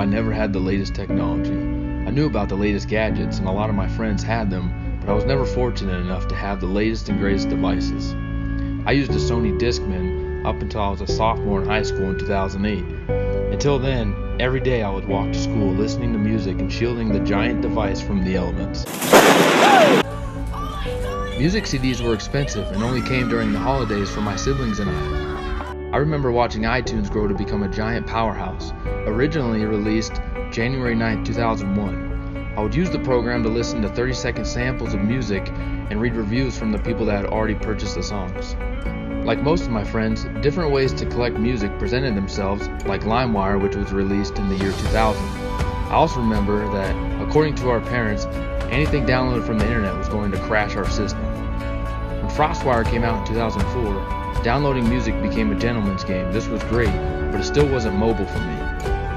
I never had the latest technology. I knew about the latest gadgets, and a lot of my friends had them, but I was never fortunate enough to have the latest and greatest devices. I used a Sony Discman up until I was a sophomore in high school in 2008. Until then, every day I would walk to school listening to music and shielding the giant device from the elements. Music CDs were expensive and only came during the holidays for my siblings and I remember watching iTunes grow to become a giant powerhouse. Originally released January 9, 2001, I would use the program to listen to 30-second samples of music and read reviews from the people that had already purchased the songs. Like most of my friends, different ways to collect music presented themselves, like LimeWire, which was released in the year 2000. I also remember that, according to our parents, anything downloaded from the internet was going to crash our system. When FrostWire came out in 2004, downloading music became a gentleman's game. This was great, but it still wasn't mobile for me.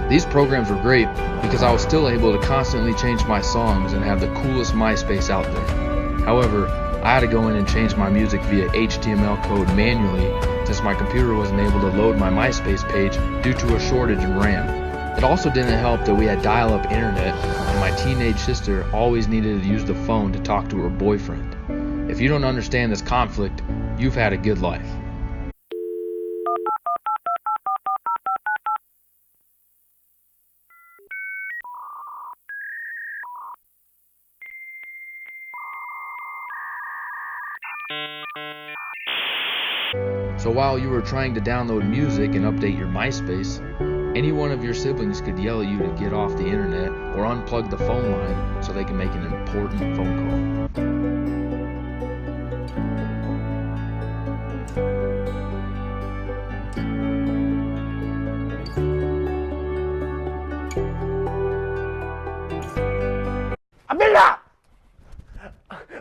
These programs were great because I was still able to constantly change my songs and have the coolest MySpace out there. However, I had to go in and change my music via HTML code manually since my computer wasn't able to load my MySpace page due to a shortage in RAM. It also didn't help that we had dial-up internet and my teenage sister always needed to use the phone to talk to her boyfriend. If you don't understand this conflict, you've had a good life. So while you were trying to download music and update your MySpace, any one of your siblings could yell at you to get off the internet or unplug the phone line so they can make an important phone call.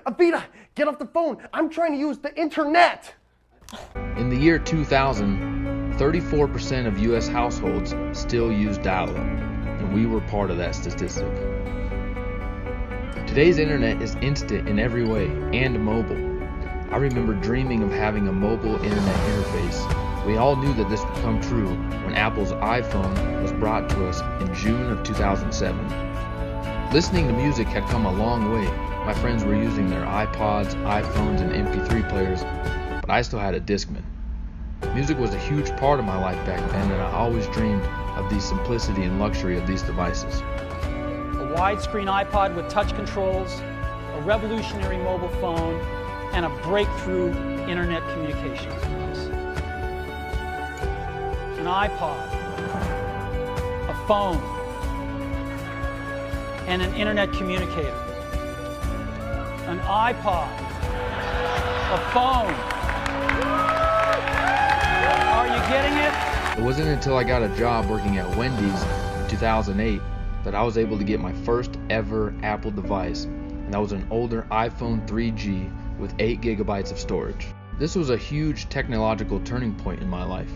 Avita, get off the phone. I'm trying to use the internet. In the year 2000, 34% of U.S. households still use dial-up, and we were part of that statistic. Today's internet is instant in every way and mobile. I remember dreaming of having a mobile internet interface. We all knew that this would come true when Apple's iPhone was brought to us in June of 2007. Listening to music had come a long way. My friends were using their iPods, iPhones, and MP3 players, but I still had a Discman. Music was a huge part of my life back then, and I always dreamed of the simplicity and luxury of these devices. A widescreen iPod with touch controls, a revolutionary mobile phone, and a breakthrough internet communications device. An iPod, a phone, and an internet communicator. An iPod, a phone. Are you getting it? It wasn't until I got a job working at Wendy's in 2008 that I was able to get my first ever Apple device, and that was an older iPhone 3G with 8 gigabytes of storage. This was a huge technological turning point in my life.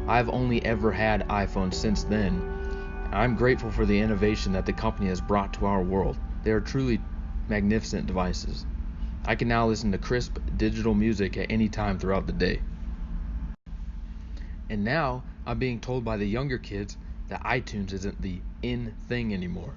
I've only ever had iPhones since then, and I'm grateful for the innovation that the company has brought to our world. They are truly magnificent devices. I can now listen to crisp digital music at any time throughout the day. And now I'm being told by the younger kids that iTunes isn't the in thing anymore.